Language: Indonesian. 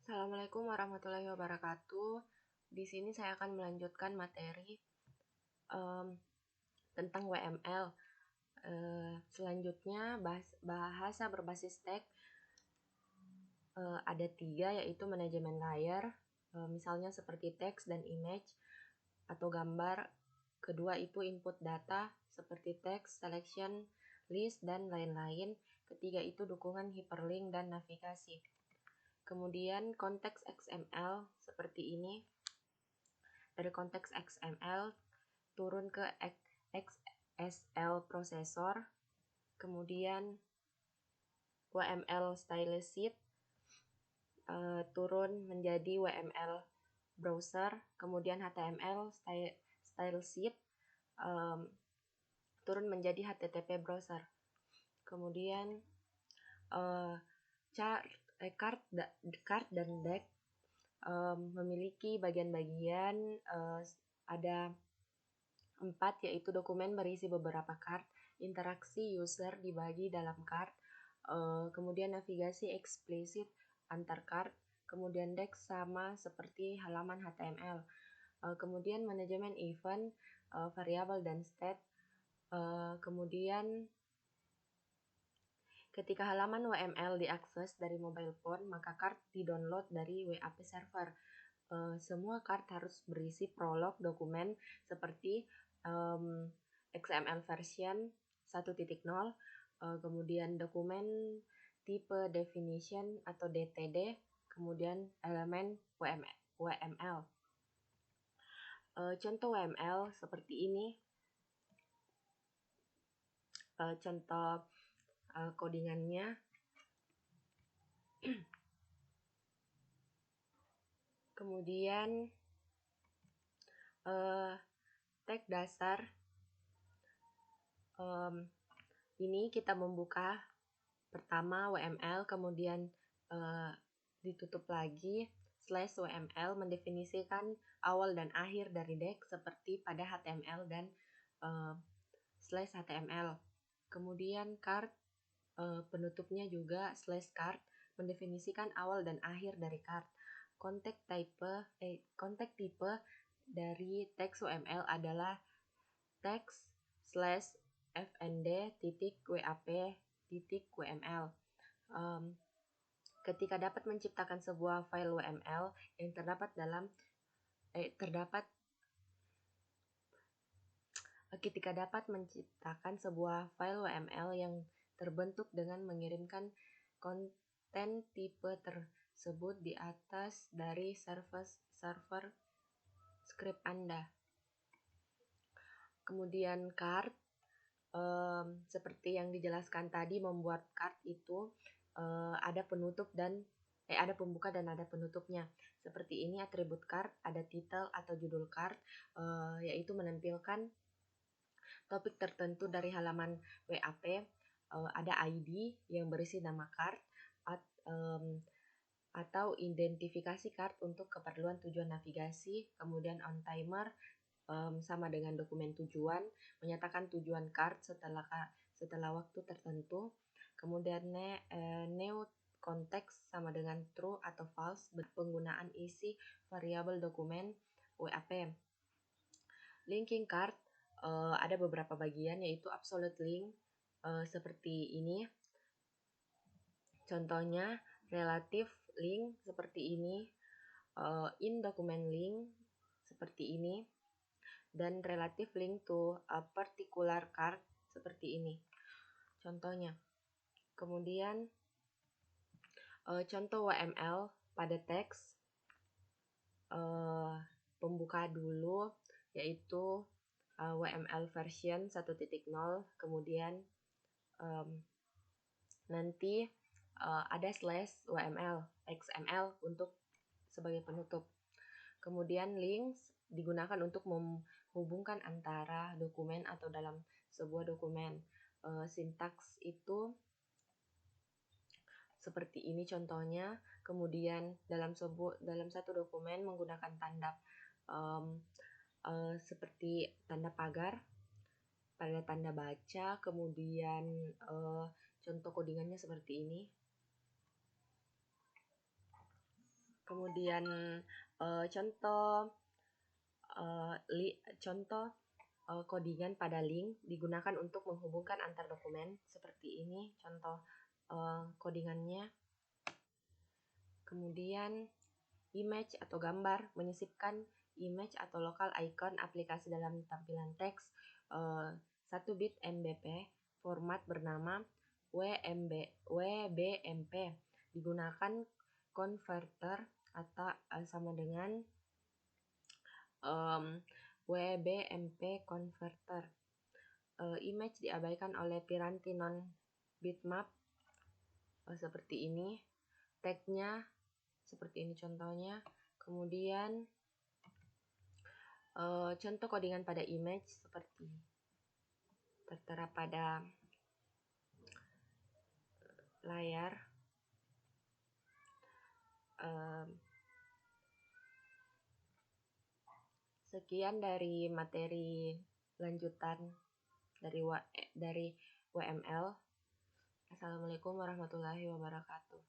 Assalamualaikum warahmatullahi wabarakatuh. Di sini saya akan melanjutkan materi tentang WML. Selanjutnya bahasa berbasis teks ada 3, yaitu manajemen layer, misalnya seperti teks dan image atau gambar. Kedua itu input data seperti teks, selection, list, dan lain-lain. Ketiga itu dukungan hyperlink dan navigasi. Kemudian konteks XML seperti ini. Dari konteks XML turun ke XSL processor, kemudian WML style sheet turun menjadi WML browser, kemudian HTML style sheet turun menjadi HTTP browser. Kemudian card dan deck memiliki bagian-bagian ada 4, yaitu dokumen berisi beberapa card, interaksi user dibagi dalam card, kemudian navigasi eksplisit antar card, kemudian deck sama seperti halaman HTML, kemudian manajemen event, variabel dan state, kemudian ketika halaman WML diakses dari mobile phone, maka card di-download dari WAP server. Semua card harus berisi prolog dokumen seperti XML version 1.0, kemudian dokumen tipe definition atau DTD, kemudian elemen WML. Contoh WML seperti ini. Contoh codingannya. Kemudian tag dasar. Ini kita membuka pertama WML, kemudian ditutup lagi /WML mendefinisikan awal dan akhir dari deck seperti pada HTML dan /HTML. Kemudian card penutupnya juga /card mendefinisikan awal dan akhir dari card. Kontek tipe dari teks WML adalah teks/fnd.wap.wml. Ketika dapat menciptakan sebuah file WML yang ketika dapat menciptakan sebuah file WML yang terbentuk dengan mengirimkan konten tipe tersebut di atas dari server script Anda. Kemudian card, seperti yang dijelaskan tadi, membuat card itu ada ada pembuka dan ada penutupnya. Seperti ini atribut card, ada title atau judul card, yaitu menampilkan topik tertentu dari halaman WAP, ada ID yang berisi nama card, atau identifikasi card untuk keperluan tujuan navigasi, kemudian on timer sama dengan dokumen tujuan, menyatakan tujuan card setelah waktu tertentu, kemudian new konteks sama dengan true atau false, penggunaan isi variabel dokumen WAP. Linking card ada beberapa bagian, yaitu absolute link seperti ini. Contohnya relative link seperti ini, in document link seperti ini, dan relative link to a particular card seperti ini. Contohnya. Kemudian contoh WML pada teks, pembuka dulu, yaitu WML version 1.0, kemudian nanti ada /WML XML untuk sebagai penutup. Kemudian links digunakan untuk menghubungkan antara dokumen atau dalam sebuah dokumen. Sintaks itu seperti ini contohnya. Kemudian dalam satu dokumen menggunakan tanda seperti tanda pagar, pada tanda baca, kemudian contoh codingannya seperti ini. Kemudian contoh codingan pada link digunakan untuk menghubungkan antar dokumen seperti ini contoh codingannya. Kemudian image atau gambar, menyisipkan image atau lokal icon aplikasi dalam tampilan teks 1 bit MBP, format bernama WBMP, digunakan converter atau sama dengan WBMP converter. Image diabaikan oleh piranti non bitmap seperti ini, tagnya seperti ini contohnya. Kemudian contoh codingan pada image seperti tertera pada layar. Sekian dari materi lanjutan dari WML. Assalamualaikum warahmatullahi wabarakatuh.